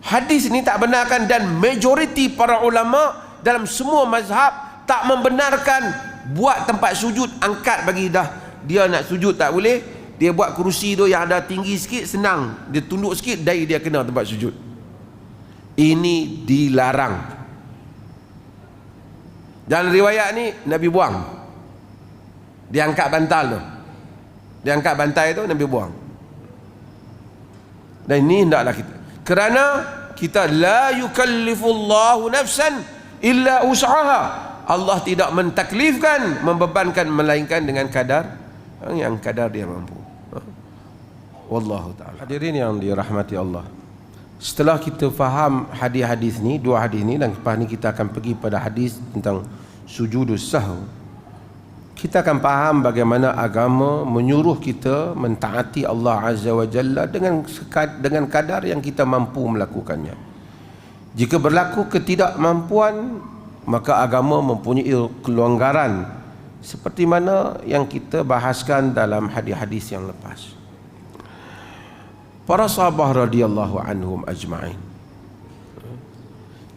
Hadis ini tak benarkan, dan majoriti para ulama dalam semua mazhab tak membenarkan buat tempat sujud angkat bagi dah dia nak sujud, tak boleh. Dia buat kerusi tu yang ada tinggi sikit, senang, dia tunduk sikit, dari dia kena tempat sujud. Ini dilarang. Dalam riwayat ni Nabi buang, dia angkat bantal tu, dia angkat bantal tu, Nabi buang. Dan ini hendaklah kita, kerana kita la yukallifullahu nafsan illa usaha, Allah tidak mentaklifkan, membebankan, melainkan dengan kadar yang kadar dia mampu. Wallahu ta'ala. Hadirin yang dirahmati Allah, setelah kita faham hadis-hadis ni, dua hadis ni, dan lepas ni kita akan pergi pada hadis tentang sujudus sahw, kita akan faham bagaimana agama menyuruh kita mentaati Allah Azza wa Jalla dengan kadar yang kita mampu melakukannya. Jika berlaku ketidakmampuan, maka agama mempunyai kelonggaran seperti mana yang kita bahaskan dalam hadis-hadis yang lepas. Para sahabat radhiyallahu anhum ajma'in,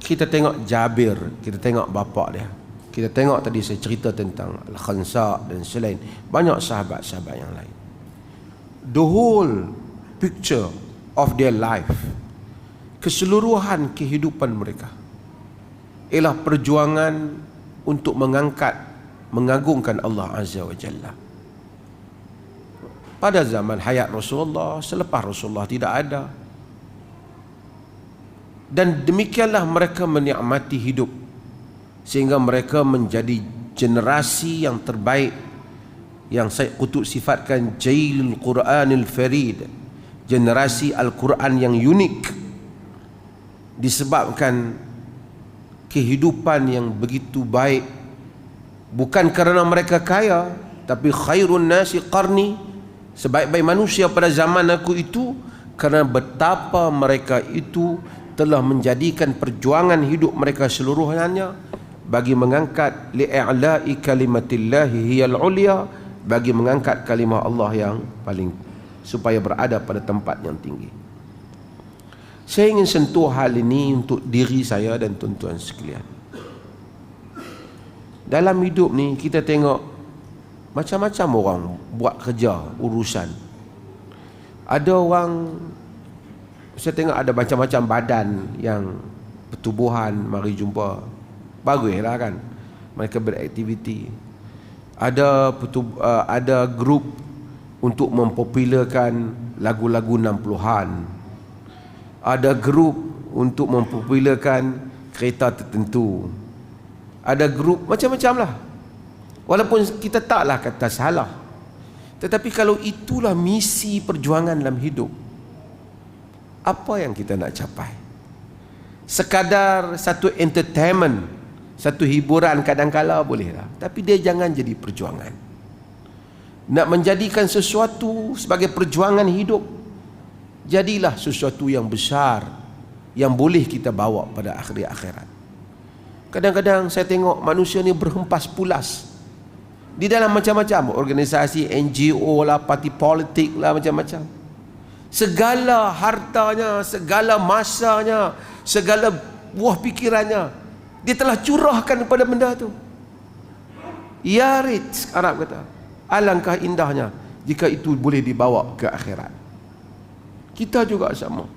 kita tengok Jabir, kita tengok bapa dia, kita tengok tadi saya cerita tentang Al-Khansa dan selain, banyak sahabat-sahabat yang lain. The whole picture of their life, keseluruhan kehidupan mereka ialah perjuangan untuk mengangkat, mengagungkan Allah Azza wa Jalla. Pada zaman hayat Rasulullah, selepas Rasulullah tidak ada. Dan demikianlah mereka menikmati hidup, sehingga mereka menjadi generasi yang terbaik, yang Syekh Qutb sifatkan Jailul Quranil Farid, generasi Al-Quran yang unik, disebabkan kehidupan yang begitu baik, bukan kerana mereka kaya, tapi khairun nasi qarni, sebaik-baik manusia pada zaman aku itu, kerana betapa mereka itu telah menjadikan perjuangan hidup mereka seluruhnya bagi mengangkat li'a'la'i kalimatillahi hiyal ulia, bagi mengangkat kalimah Allah yang paling, supaya berada pada tempat yang tinggi. Saya ingin sentuh hal ini untuk diri saya dan tuan-tuan sekalian. Dalam hidup ni kita tengok macam-macam orang buat kerja, urusan. Ada orang, saya tengok ada macam-macam badan yang pertubuhan, mari jumpa, baguslah kan, mereka beraktiviti. Ada grup untuk mempopularkan lagu-lagu 60-an. Ada grup untuk mempopularkan kereta tertentu. Ada grup macam-macam lah. Walaupun kita taklah kata salah, tetapi kalau itulah misi perjuangan dalam hidup, apa yang kita nak capai? Sekadar satu entertainment, satu hiburan kadang-kala bolehlah, tapi dia jangan jadi perjuangan. Nak menjadikan sesuatu sebagai perjuangan hidup, jadilah sesuatu yang besar yang boleh kita bawa pada akhir akhirat. Kadang-kadang saya tengok manusia ni berhempas pulas di dalam macam-macam organisasi, NGO lah, parti politik lah, macam-macam. Segala hartanya, segala masanya, segala buah pikirannya dia telah curahkan kepada benda tu. Ya rit, Arab kata, alangkah indahnya jika itu boleh dibawa ke akhirat. Kita juga sama.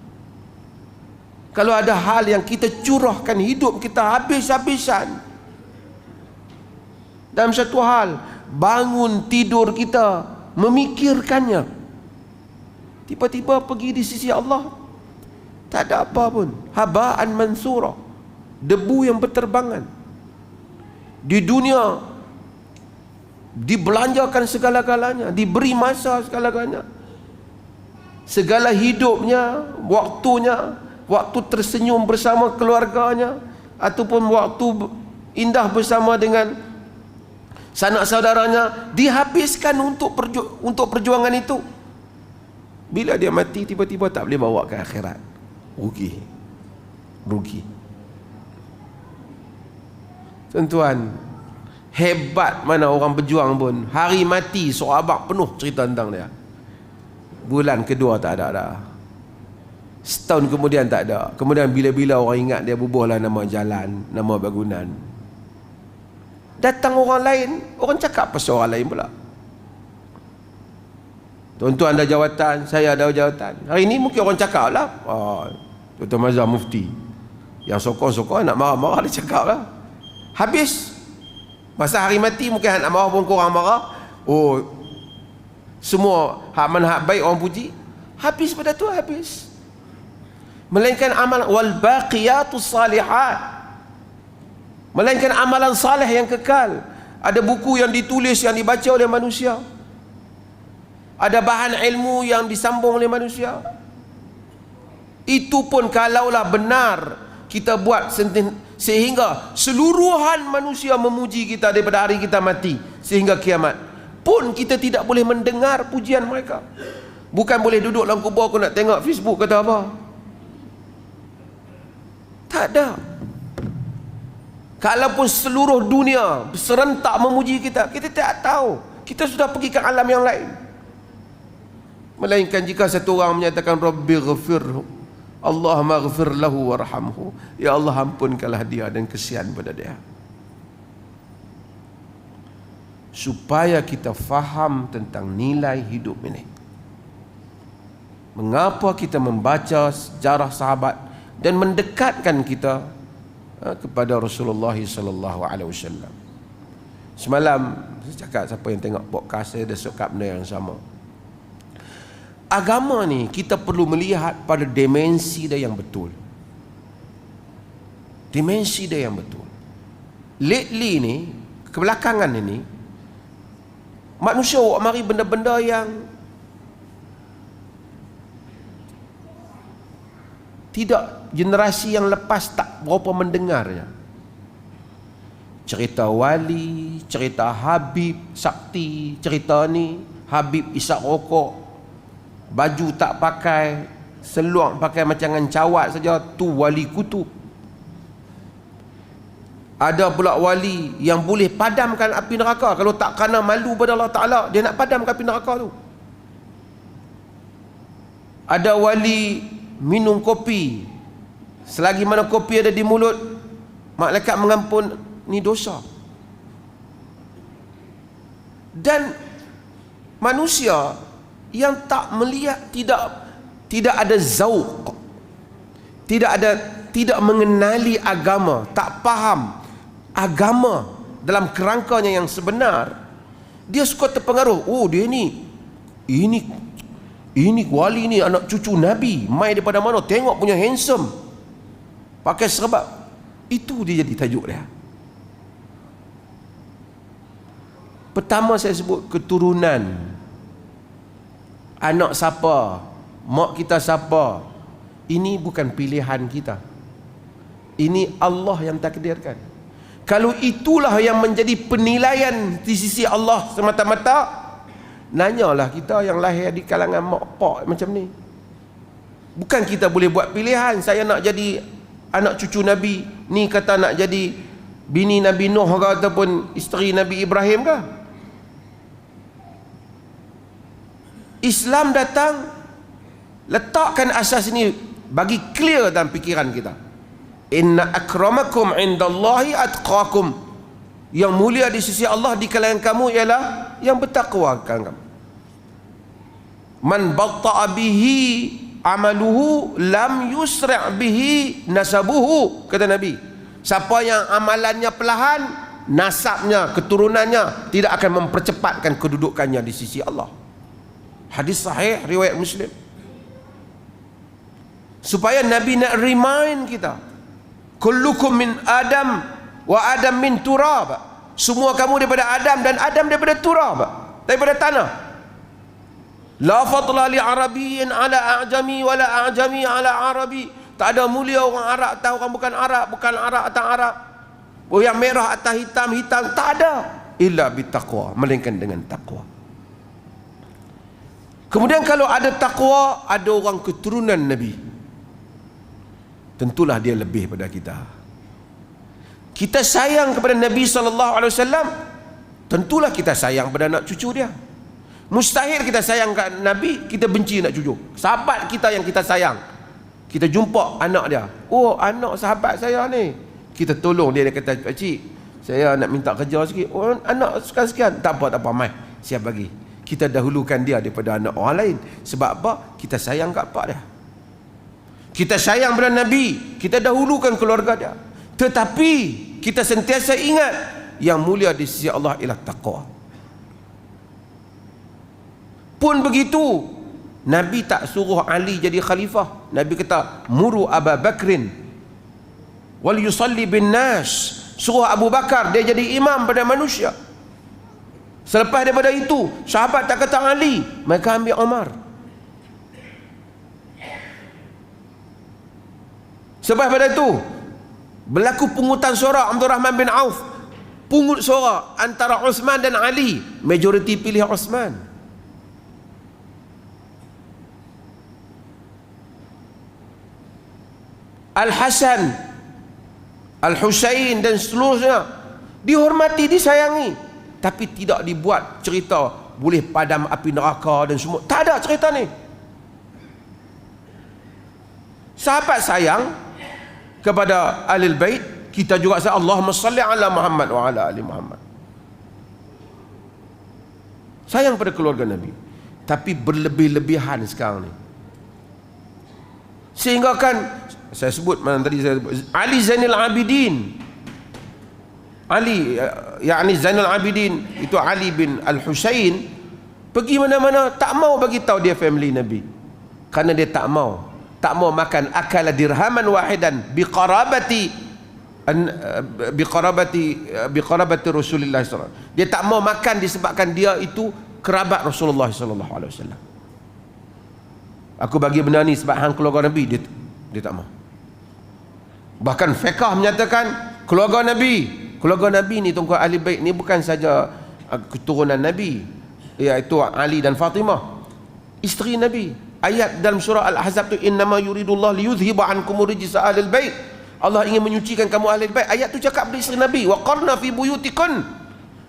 Kalau ada hal yang kita curahkan hidup kita habis-habisan dalam satu hal, bangun tidur kita memikirkannya, tiba-tiba pergi di sisi Allah tak ada apa pun, haba'an mansura, debu yang berterbangan. Di dunia dibelanjakan segala-galanya, diberi masa segala-galanya, segala hidupnya, waktunya, waktu tersenyum bersama keluarganya ataupun waktu indah bersama dengan sanak saudaranya dihabiskan untuk perjuangan itu. Bila dia mati tiba-tiba tak boleh bawa ke akhirat, rugi. Tuan-tuan, hebat mana orang berjuang pun, hari mati sahabat penuh cerita tentang dia. Bulan kedua tak ada dah, setahun kemudian tak ada, kemudian bila-bila orang ingat dia, bubuhlah nama jalan, nama bangunan. Datang orang lain, orang cakap pasal orang lain pula. Tuan-tuan ada jawatan, saya ada jawatan. Hari ini mungkin orang cakap lah, Tuan Mazhar Mufti yang sokong-sokong nak marah-marah, dia cakap lah. Habis masa hari mati mungkin nak marah pun korang marah. Oh, semua hak manhak baik orang puji. Habis pada tu habis. Melainkan amal wal baqiyatus salihat, melainkan amalan saleh yang kekal. Ada buku yang ditulis, yang dibaca oleh manusia, ada bahan ilmu yang disambung oleh manusia. Itu pun kalaulah benar kita buat sehingga seluruhan manusia memuji kita daripada hari kita mati sehingga kiamat, pun kita tidak boleh mendengar pujian mereka. Bukan boleh duduk dalam kubur aku nak tengok Facebook kata apa. Tak ada. Kalaupun seluruh dunia serentak memuji kita, kita tak tahu, kita sudah pergi ke alam yang lain. Melainkan jika satu orang menyatakan Rabbi ghafirhu, Allah maghfir lahu warhamhu, ya Allah ampunkanlah dia dan kesian pada dia. Supaya kita faham tentang nilai hidup ini, mengapa kita membaca sejarah sahabat dan mendekatkan kita kepada Rasulullah sallallahu alaihi wasallam. Semalam saya cakap, siapa yang tengok podcast saya, dia cakap benda yang sama. Agama ni kita perlu melihat pada dimensi dia yang betul. Dimensi dia yang betul. Lately ni, kebelakangan ini, manusia mari benda-benda yang tidak, generasi yang lepas tak berapa mendengarnya. Cerita wali, cerita Habib Sakti, cerita ni Habib isap rokok, baju tak pakai, seluar pakai macam cawat saja, tu wali kutub. Ada pula wali yang boleh padamkan api neraka. Kalau tak kerana malu pada Allah Ta'ala, dia nak padamkan api neraka tu. Ada wali minum kopi, selagi mana kopi ada di mulut, malaikat mengampun ni dosa. Dan manusia yang tak melihat, tidak ada zauq, tidak mengenali agama, tak faham agama dalam kerangkanya yang sebenar, dia suka terpengaruh. Oh, dia ini wali ni anak cucu Nabi, mai daripada mana, tengok punya handsome, pakai serban. Itu dia jadi tajuk dia. Pertama saya sebut keturunan. Anak siapa, mak kita siapa, ini bukan pilihan kita. Ini Allah yang takdirkan. Kalau itulah yang menjadi penilaian di sisi Allah semata-mata, nanyalah kita yang lahir di kalangan mak pak macam ni. Bukan kita boleh buat pilihan, saya nak jadi anak cucu Nabi, ni kata nak jadi bini Nabi Nuh ke ataupun isteri Nabi Ibrahim ke. Islam datang letakkan asas ini bagi clear dalam fikiran kita. Inna akramakum indallahi atqakum. Yang mulia di sisi Allah di kalangan kamu ialah yang bertakwa kamu. Man batta'a bihi amaluhu lam yusri' bihi nasabuhu, kata Nabi. Siapa yang amalannya perlahan, nasabnya, keturunannya tidak akan mempercepatkan kedudukannya di sisi Allah. Hadis sahih riwayat Muslim. Supaya Nabi nak remind kita, kullukum min Adam wa Adam min turab. Semua kamu daripada Adam dan Adam daripada turab, daripada tanah. La fadla li arabiyyin ala a'jami wala a'jami ala arabi. Tak ada mulia orang Arab atas orang bukan Arab, bukan Arab atas Arab. Oh, yang merah atas hitam, hitam, tak ada. Illa bitaqwa, melainkan dengan takwa. Kemudian kalau ada takwa, ada orang keturunan Nabi, tentulah dia lebih pada kita. Kita sayang kepada Nabi SAW, tentulah kita sayang pada anak cucu dia. Mustahil kita sayang kat Nabi, kita benci anak cucu. Sahabat kita yang kita sayang, kita jumpa anak dia, oh anak sahabat saya ni, kita tolong dia. Dia kata, pakcik, saya nak minta kerja sikit. Oh, anak sekian-sekian, tak apa, mai, siap bagi. Kita dahulukan dia daripada anak orang lain. Sebab apa? Kita sayang kat pak dia. Kita sayang pada Nabi, kita dahulukan keluarga dia. Tetapi kita sentiasa ingat yang mulia di sisi Allah ialah taqwa. Pun begitu, Nabi tak suruh Ali jadi khalifah. Nabi kata, muru Abu Bakrin wal yusalli bin nas. Suruh Abu Bakar dia jadi imam pada manusia. Selepas daripada itu, sahabat tak kata Ali, mereka ambil Umar. Selepas daripada itu, berlaku pungutan suara. Abdul Rahman bin Auf pungut suara antara Uthman dan Ali. Majoriti pilih Uthman. Al-Hasan, Al-Husain dan seterusnya dihormati, disayangi, tapi tidak dibuat cerita boleh padam api neraka dan semua. Tak ada cerita ni. Sahabat sayang kepada Ahlul Bait, kita juga sayang. Allahumma salli ala Muhammad wa ala ali Muhammad. Sayang pada keluarga Nabi, tapi berlebih-lebihan sekarang ni. Sehingga kan saya sebut mana tadi, saya sebut Ali Zainal Abidin. Ali, yakni Zainal Abidin itu Ali bin Al-Husain, pergi mana-mana tak mau bagi tahu dia family Nabi. Karena dia tak mau makan akala dirhaman wahidan biqarabati Rasulullah SAW. Dia tak mau makan disebabkan dia itu kerabat Rasulullah SAW. Aku bagi benda ni sebab hang keluarga Nabi, dia tak mau. Bahkan fiqh menyatakan keluarga Nabi ni, tuan-tuan ahli bait ni bukan saja keturunan Nabi, iaitu Ali dan Fatimah, isteri Nabi. Ayat dalam surah Al-Ahzab tu, innama yuridullah liyudhhiba ankumur rijsa ahlil bait. Allah ingin menyucikan kamu ahli bait. Ayat tu cakap pada isteri Nabi, wa qarna fi buyutikun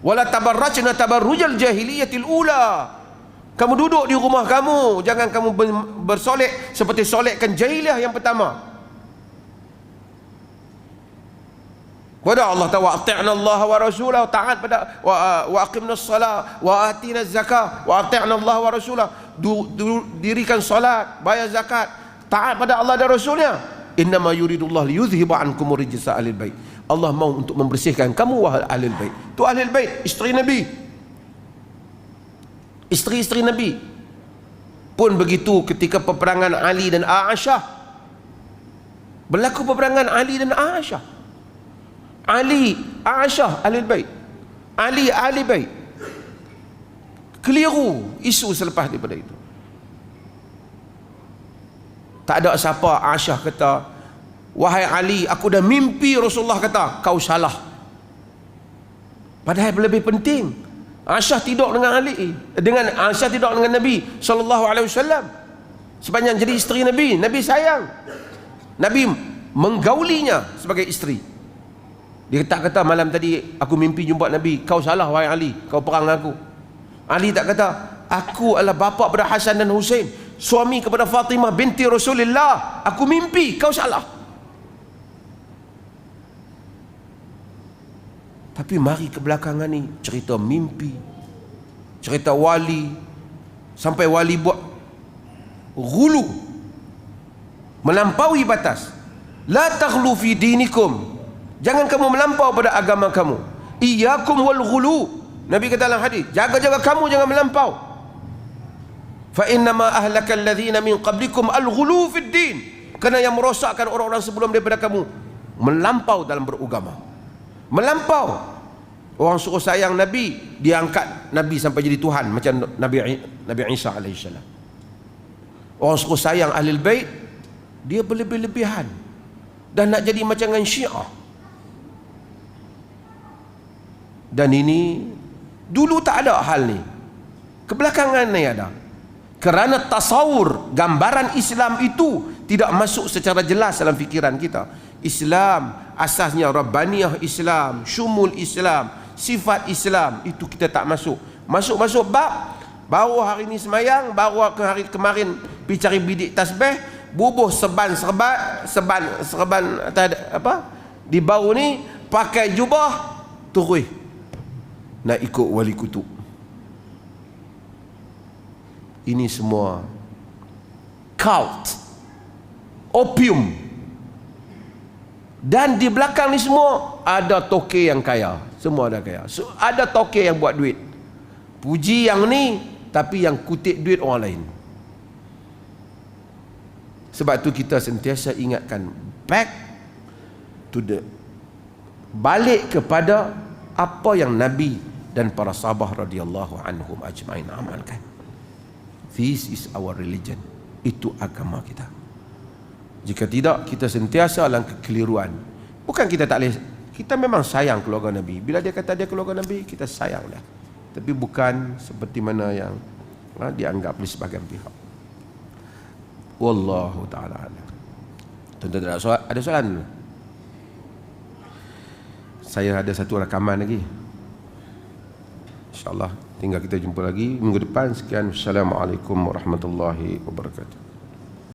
wa la tabarrajna tabarrujal jahiliyatil ula. Kamu duduk di rumah kamu, jangan kamu bersolek seperti solekkan jahiliah yang pertama. Pada Allah tahu, ati'na Allah wa rasulahu, taat pada wa aqimna shalah wa atina zakah wa ati'na Allah wa rasulahu. Dirikan salat, bayar zakat, taat pada Allah dan Rasulnya. Innama yuridullah liyudhhiba ankumur rijsa ahlil bait. Allah mau untuk membersihkan kamu wahai ahlul bait. Tu ahlul bait, isteri Nabi, isteri-isteri Nabi. Pun begitu ketika peperangan Ali dan Aisyah, berlaku peperangan Ali dan Aisyah. Ali, Aisyah, Ahlul Bait. Ali, Ahli Bait. Keliru isu selepas daripada itu. Tak ada siapa. Aisyah kata, wahai Ali, aku dah mimpi Rasulullah kata kau salah. Padahal lebih penting, Aisyah tidur dengan Ali, Aisyah tidur dengan Nabi sallallahu alaihi wasallam. Sepanjang jadi isteri Nabi, Nabi sayang. Nabi menggaulinya sebagai isteri. Dia tak kata malam tadi aku mimpi jumpa Nabi, kau salah wahai Ali, kau perang aku. Ali tak kata, aku adalah bapa pada Hasan dan Husain, suami kepada Fatimah binti Rasulullah, aku mimpi, kau salah. Tapi mari ke belakangan ni cerita mimpi, cerita wali, sampai wali buat ghulu, melampaui batas. La taghlu fi dinikum, jangan kamu melampau pada agama kamu. Iyyakum wal ghulu, Nabi kata dalam hadis, jaga-jaga kamu jangan melampau. Fa innama ahlakal ladzina min qablikum al ghulu fid din, kerana yang merosakkan orang-orang sebelum daripada kamu melampau dalam beragama. Melampau. Orang suruh sayang Nabi, dia angkat Nabi sampai jadi Tuhan macam Nabi Isa alaihissalam. Orang suruh sayang Ahlul Bait, dia berlebih-lebihan dan nak jadi macam dengan Syiah. Dan ini dulu tak ada hal ni, kebelakangan ni ada. Kerana tasawur, gambaran Islam itu tidak masuk secara jelas dalam fikiran kita. Islam asasnya Rabbaniyah Islam, syumul Islam, sifat Islam, itu kita tak masuk. Masuk bab, baru hari ni semayang, baru hari kemarin pergi cari bidik tasbih, bubuh serban apa di bau ni, pakai jubah, terus nak ikut wali kutub. Ini semua cult, opium. Dan di belakang ni semua ada toke yang kaya, semua ada kaya. So, ada toke yang buat duit, puji yang ni, tapi yang kutip duit orang lain. Sebab tu kita sentiasa ingatkan, back to the, balik kepada apa yang Nabi dan para sahabat radhiyallahu anhum ajmain amalkan. This is our religion. Itu agama kita. Jika tidak, kita sentiasa dalam kekeliruan. Bukan kita tak boleh, kita memang sayang keluarga Nabi. Bila dia kata dia keluarga Nabi, kita sayang dia. Tapi bukan seperti mana yang dianggap oleh sebagian pihak. Wallahu ta'ala alam. Tuan-tuan ada soalan? Saya ada satu rakaman lagi. InsyaAllah tinggal kita jumpa lagi minggu depan. Sekian. Assalamualaikum warahmatullahi wabarakatuh.